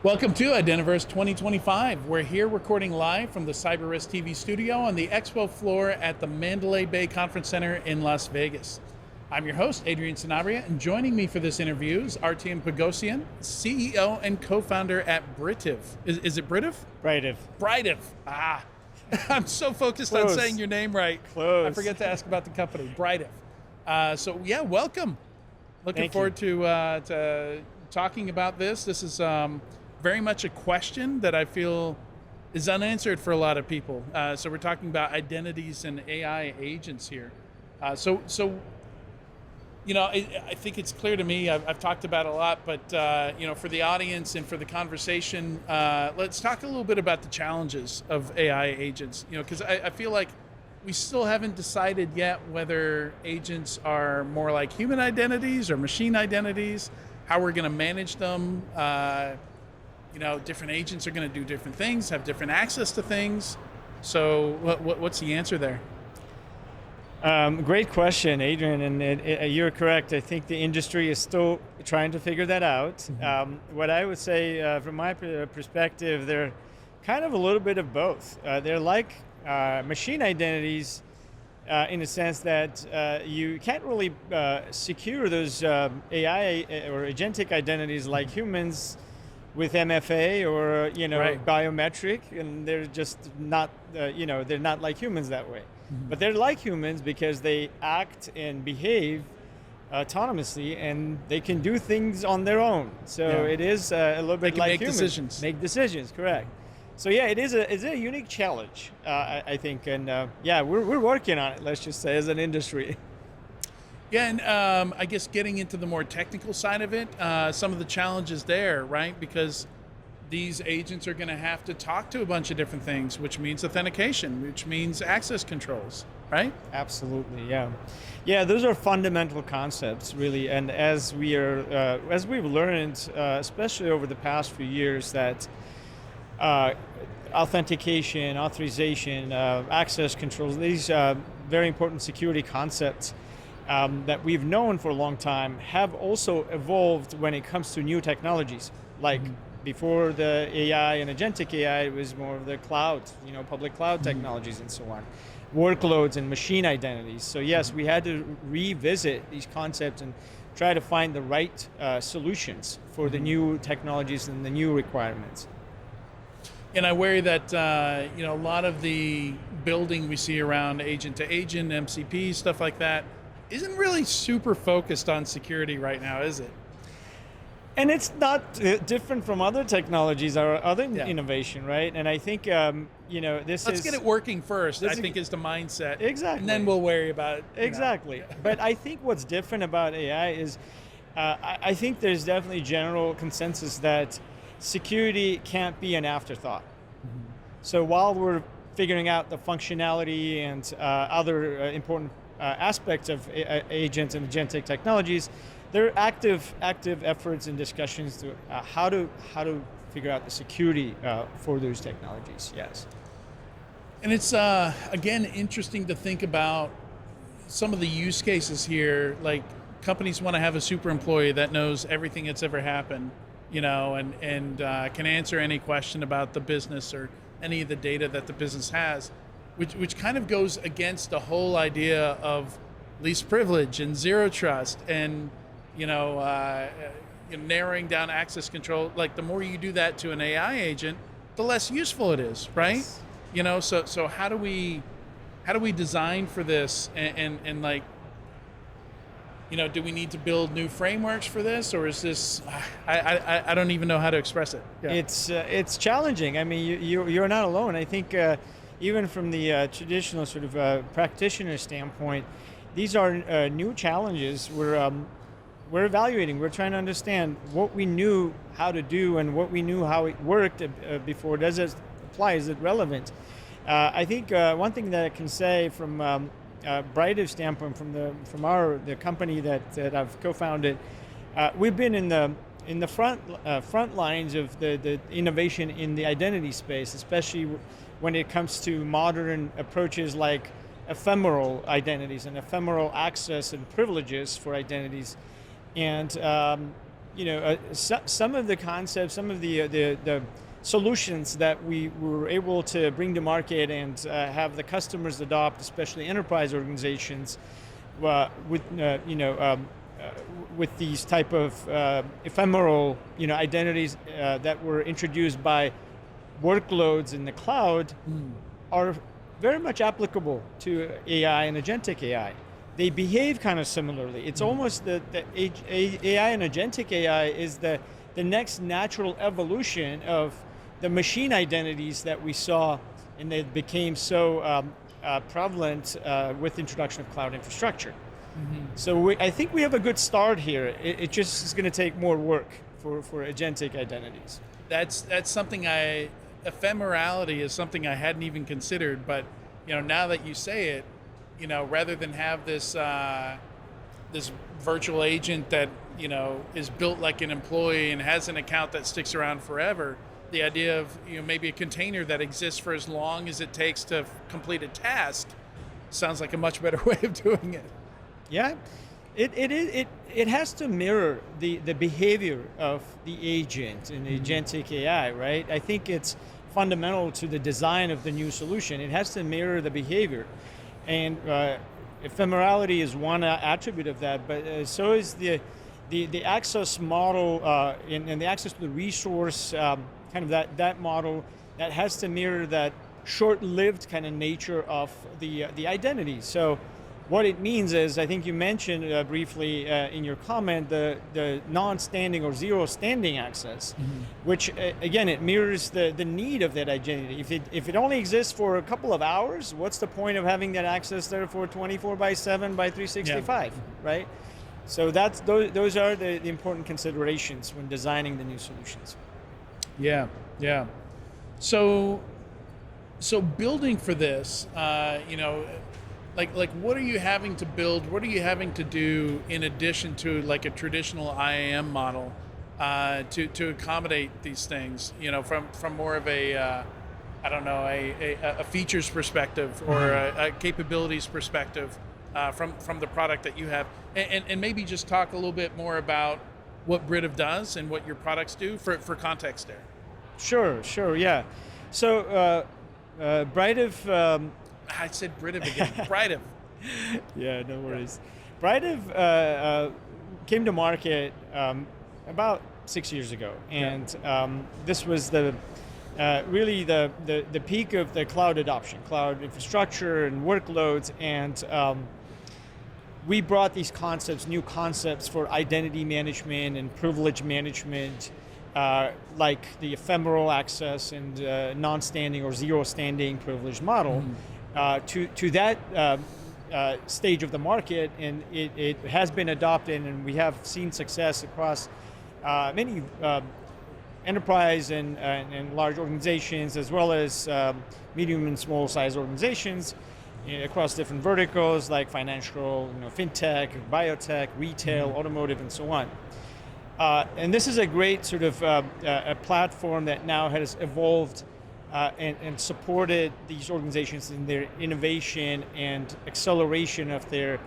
Welcome to Identiverse 2025. We're here recording live from the CyberRisk TV studio on the expo floor at the Mandalay Bay Conference Center in Las Vegas. I'm your host, Adrian Sanabria, and joining me for this interview is Artyom Poghosyan, CEO and co-founder at Britiv. Is it Britiv? Britiv. Britiv. I'm so focused Close. on saying your name right. Close. I forget to ask about the company, Britiv. Welcome. Looking Thank forward to talking about this. This is very much a question that I feel is unanswered for a lot of people. So we're talking about identities and AI agents here. I think it's clear to me, I've talked about it a lot, but for the audience and for the conversation, let's talk a little bit about the challenges of AI agents, because I feel like we still haven't decided yet whether agents are more like human identities or machine identities, how we're going to manage them. Different agents are going to do different things, have different access to things. So what's the answer there? Great question, Adrian, and you're correct. I think the industry is still trying to figure that out. Mm-hmm. What I would say, from my perspective, they're kind of a little bit of both. They're like machine identities in the sense that you can't really secure those AI or agentic identities like humans with MFA or Right. biometric, and they're just not they're not like humans that way. Mm-hmm. But they're like humans because they act and behave autonomously, and they can do things on their own. So it is a little bit like humans. Make decisions, correct. So it's a unique challenge, I think, and we're working on it. Let's just say, as an industry. Yeah, and I guess getting into the more technical side of it, some of the challenges there, right? Because these agents are going to have to talk to a bunch of different things, which means authentication, which means access controls, right? Absolutely, yeah. Yeah, those are fundamental concepts, really. And as we've learned, especially over the past few years, that authentication, authorization, access controls, these very important security concepts that we've known for a long time have also evolved when it comes to new technologies. Like before the AI and agentic AI, it was more of the cloud, public cloud technologies and so on, workloads and machine identities. So yes, we had to revisit these concepts and try to find the right solutions for the new technologies and the new requirements. And I worry that a lot of the building we see around agent to agent, MCP, stuff like that, isn't really super focused on security right now, is it? And it's not different from other technologies or other innovation, right? And I think Let's get it working first, I think, is the mindset. Exactly. And then we'll worry about it. Exactly. But I think what's different about AI is I think there's definitely general consensus that security can't be an afterthought. Mm-hmm. So while we're figuring out the functionality and other important aspects of agents and agentic technologies, there are active efforts and discussions to how to figure out the security for those technologies. Yes. And it's again interesting to think about some of the use cases here. Like, companies want to have a super employee that knows everything that's ever happened, and can answer any question about the business or any of the data that the business has, which kind of goes against the whole idea of least privilege and zero trust and narrowing down access control. Like, the more you do that to an AI agent, the less useful it is, right? Yes. So how do we design for this and do we need to build new frameworks for this, or is this? I don't even know how to express it. Yeah. It's challenging. I mean, you're not alone. I think even from the traditional sort of practitioner standpoint, these are new challenges. We're evaluating. We're trying to understand what we knew how to do and what we knew how it worked before. Does it apply? Is it relevant? I think one thing that I can say from Britiv's standpoint, from the company that I've co-founded, we've been in the front lines of the innovation in the identity space, especially when it comes to modern approaches like ephemeral identities and ephemeral access and privileges for identities. And some of the concepts, some of the solutions that we were able to bring to market and have the customers adopt, especially enterprise organizations, with with these type of ephemeral identities that were introduced by workloads in the cloud, are very much applicable to AI and agentic AI. They behave kind of similarly. It's almost the AI and agentic AI is the next natural evolution of the machine identities that we saw, and they became so prevalent with the introduction of cloud infrastructure. So I think we have a good start here. It just is going to take more work for agentic identities. That's something ephemerality is something I hadn't even considered, but now that you say it, rather than have this this virtual agent that is built like an employee and has an account that sticks around forever, the idea of maybe a container that exists for as long as it takes to complete a task sounds like a much better way of doing it. Yeah, it has to mirror the behavior of the agent in the agentic AI, right? I think it's fundamental to the design of the new solution. It has to mirror the behavior, and ephemerality is one attribute of that. But so is the access model and the access to the resource, kind of that model that has to mirror that short-lived kind of nature of the identity. So what it means is, I think you mentioned briefly in your comment, the non-standing or zero standing access, which again, it mirrors the need of that identity. If it only exists for a couple of hours, what's the point of having that access there for 24/7 by 365, right? So those are the important considerations when designing the new solutions. Yeah. So building for this, like what are you having to build? What are you having to do in addition to like a traditional IAM model to accommodate these things? From more of a features perspective or a capabilities perspective from the product that you have, and maybe just talk a little bit more about what Britiv does and what your products do for context there. Sure, yeah. So Britiv. I said Britiv again. Britiv. Yeah, no worries. Britiv came to market about 6 years ago, and this was really the peak of the cloud adoption, cloud infrastructure and workloads, and we brought these concepts, new concepts for identity management and privilege management, like the ephemeral access and non-standing or zero-standing privilege model. To that stage of the market, and it has been adopted, and we have seen success across many enterprise and large organizations, as well as medium and small size organizations across different verticals like financial, fintech, biotech, retail, automotive, and so on. And this is a great sort of a platform that now has evolved and supported these organizations in their innovation and acceleration of their,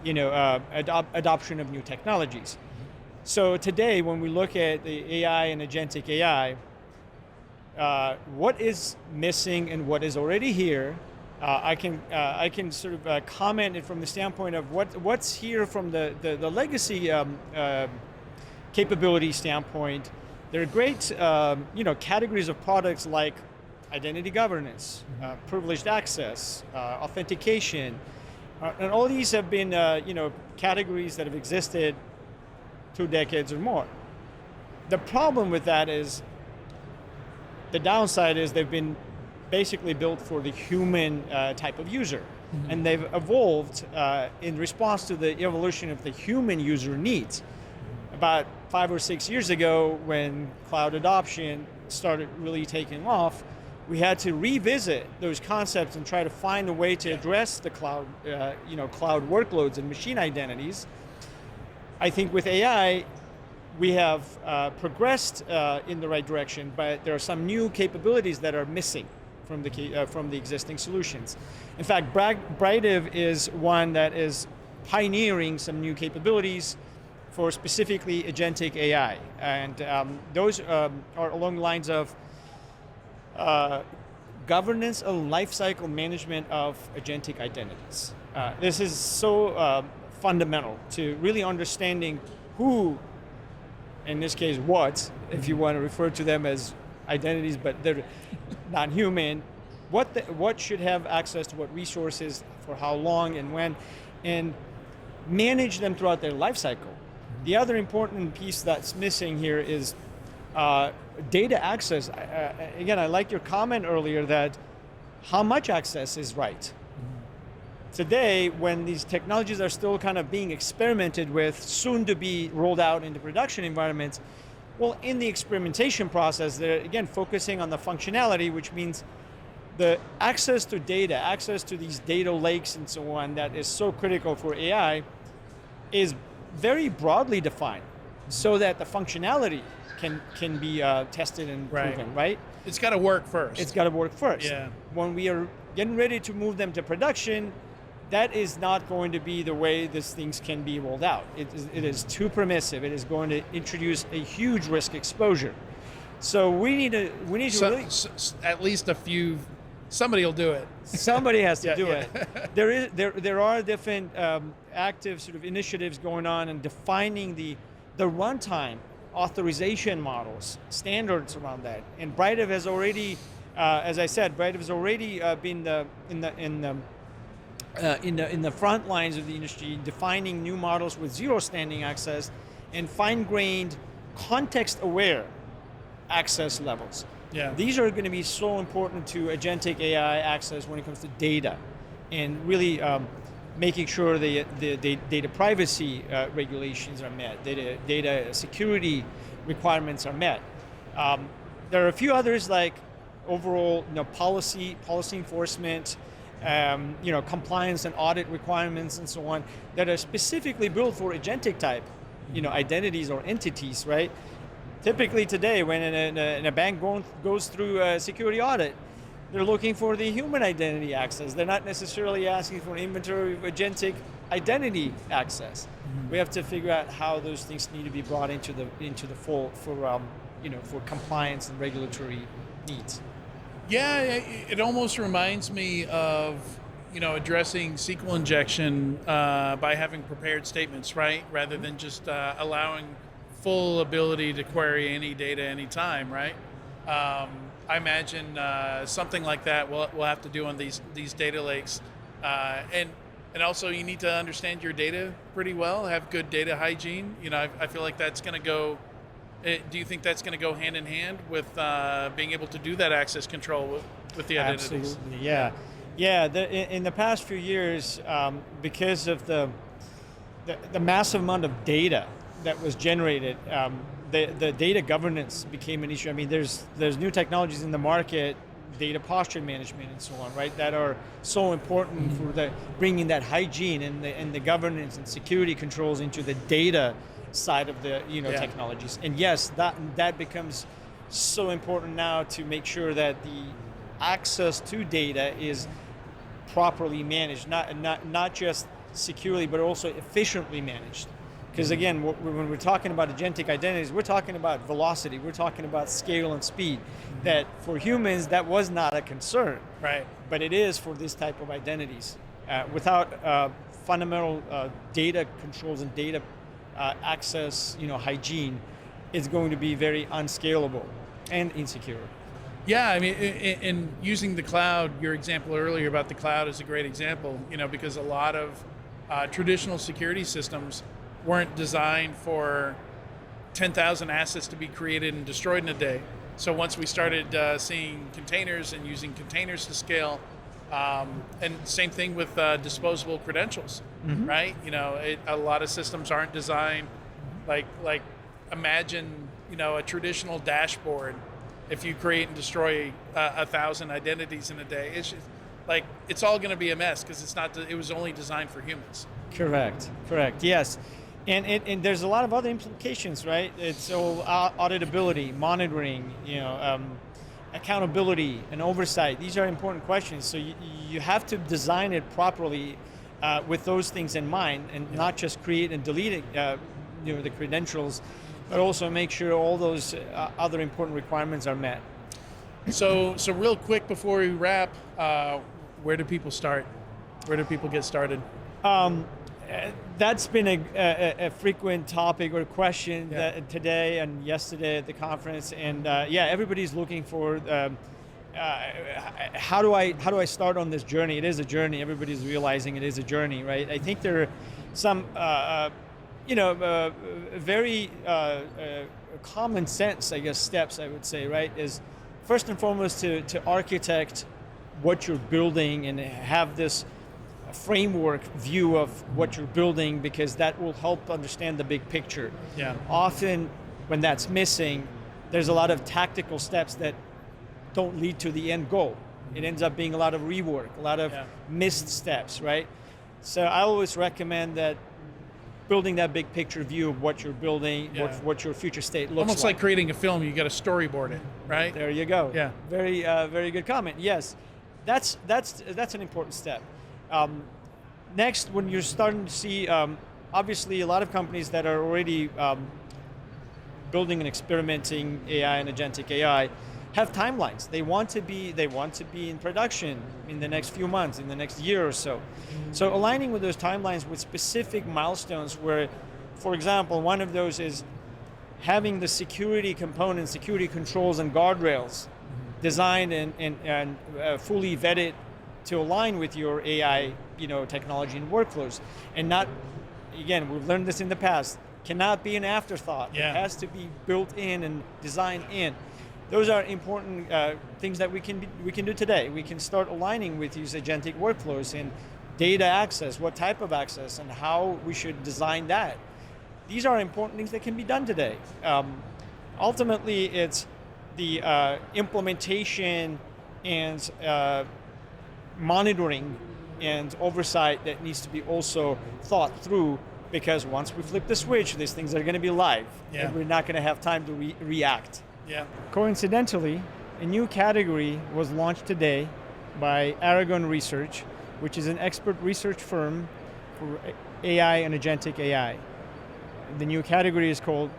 adoption of new technologies. So today, when we look at the AI and agentic AI, what is missing and what is already here, I can sort of comment it from the standpoint of what's here from the legacy capability standpoint. There are great, categories of products like identity governance, privileged access, authentication, and all these have been, categories that have existed 2 decades or more. The problem with that is, the downside is they've been basically built for the human type of user, and they've evolved in response to the evolution of the human user needs. About 5 or 6 years ago, when cloud adoption started really taking off, we had to revisit those concepts and try to find a way to address the cloud, cloud workloads and machine identities. I think with AI, we have progressed in the right direction, but there are some new capabilities that are missing from the existing solutions. In fact, Britiv is one that is pioneering some new capabilities for specifically agentic AI, and those are along the lines of governance and lifecycle management of agentic identities. This is so fundamental to really understanding who, in this case, what, if you want to refer to them as identities, but they're not human, what should have access to what resources, for how long and when, and manage them throughout their life cycle. The other important piece that's missing here is data access. Again, I like your comment earlier that how much access is right. Today, when these technologies are still kind of being experimented with, soon to be rolled out into production environments, well, in the experimentation process, they're again focusing on the functionality, which means the access to data, access to these data lakes and so on that is so critical for AI is very broadly defined so that the functionality can be tested and proven, right? It's got to work first. It's got to work first. Yeah. When we are getting ready to move them to production, that is not going to be the way these things can be rolled out. It is too permissive. It is going to introduce a huge risk exposure. So we need to really at least a few. Somebody will do it. Somebody has to do it. There are different active sort of initiatives going on and defining the runtime authorization models, standards around that. And Brightov has already, as I said, Brightov has already been in the front lines of the industry, defining new models with zero standing access and fine-grained, context-aware access levels. Yeah. These are going to be so important to agentic AI access when it comes to data, and really making sure the data privacy regulations are met, data security requirements are met. There are a few others like overall policy enforcement, compliance and audit requirements and so on that are specifically built for agentic type, identities or entities, right? Typically today, when a bank goes through a security audit, they're looking for the human identity access. They're not necessarily asking for an inventory of agentic identity access. Mm-hmm. We have to figure out how those things need to be brought into the fold for compliance and regulatory needs. Yeah, it almost reminds me of addressing SQL injection by having prepared statements, right, rather than just allowing full ability to query any data anytime, right? I imagine something like that we'll have to do on these data lakes, and also you need to understand your data pretty well, have good data hygiene. I feel like that's going to go. Do you think that's going to go hand in hand with being able to do that access control with the identities? Absolutely, yeah. In the past few years, because of the massive amount of data that was generated, the data governance became an issue. I mean, there's new technologies in the market, data posture management and so on, right? That are so important for bringing that hygiene and the governance and security controls into the data side of the technologies. And yes, that becomes so important now to make sure that the access to data is properly managed, not just securely, but also efficiently managed. Because again, when we're talking about agentic identities, we're talking about velocity, we're talking about scale and speed. That for humans, that was not a concern. Right. But it is for this type of identities. Without fundamental data controls and data access, hygiene, is going to be very unscalable and insecure. Yeah, I mean, in using the cloud, your example earlier about the cloud is a great example, because a lot of traditional security systems weren't designed for 10,000 assets to be created and destroyed in a day. So once we started seeing containers and using containers to scale, and same thing with disposable credentials, right? A lot of systems aren't designed like imagine, a traditional dashboard. If you create and destroy 1,000 identities in a day, it's just, it's all going to be a mess because it was only designed for humans. Correct. Yes. And there's a lot of other implications, right? It's all auditability, monitoring, accountability, and oversight. These are important questions. So you have to design it properly with those things in mind, and not just create and delete the credentials, but also make sure all those other important requirements are met. So real quick before we wrap, where do people start? Where do people get started? That's been a frequent topic or question that today and yesterday at the conference, and everybody's looking for how do I start on this journey? It is a journey. Everybody's realizing it is a journey, right? I think there are some very common sense, I guess, steps I would say, right? Is first and foremost to architect what you're building and have this framework view of what you're building, because that will help understand the big picture. Yeah. Often when that's missing, there's a lot of tactical steps that don't lead to the end goal. It ends up being a lot of rework, a lot of missed steps, right? So I always recommend that building that big picture view of what you're building, what your future state looks Almost like creating a film, you got to storyboard it, right? There you go. Yeah. Very, very good comment. Yes, that's an important step. Next, when you're starting to see, obviously, a lot of companies that are already building and experimenting AI and agentic AI have timelines. They want to be in production in the next few months, in the next year or so. So aligning with those timelines with specific milestones where, for example, one of those is having the security components, security controls and guardrails designed and fully vetted to align with your AI, technology and workflows, and not, again, we've learned this in the past, cannot be an afterthought. Yeah. It has to be built in and designed in. Those are important things that we can do today. We can start aligning with these agentic workflows and data access, what type of access, and how we should design that. These are important things that can be done today. Ultimately, it's the implementation and monitoring and oversight that needs to be also thought through, because once we flip the switch, these things are going to be live, and we're not going to have time to react. Yeah. Coincidentally, a new category was launched today by Aragon Research, which is an expert research firm for AI and agentic AI. The new category is called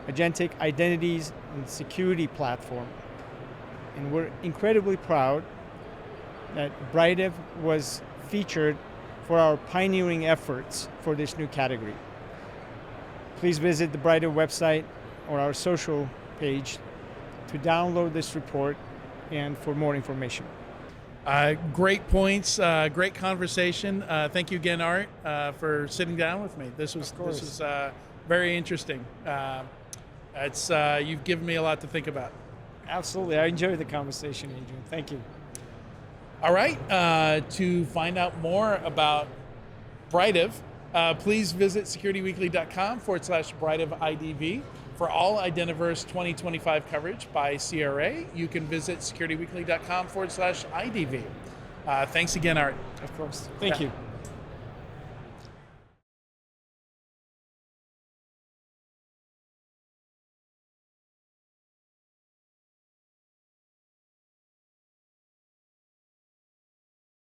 Agentic Identities and Security Platform. And we're incredibly proud that Brightev was featured for our pioneering efforts for this new category. Please visit the Brightev website or our social page to download this report and for more information. Great points, great conversation. Thank you again, Art, for sitting down with me. This was very interesting. You've given me a lot to think about. Absolutely, I enjoyed the conversation, Adrian. Thank you. All right, to find out more about Brightev, please visit securityweekly.com/Brightev-IDV. For all Identiverse 2025 coverage by CRA, you can visit securityweekly.com/IDV. Thanks again, Art. Of course. Thank you.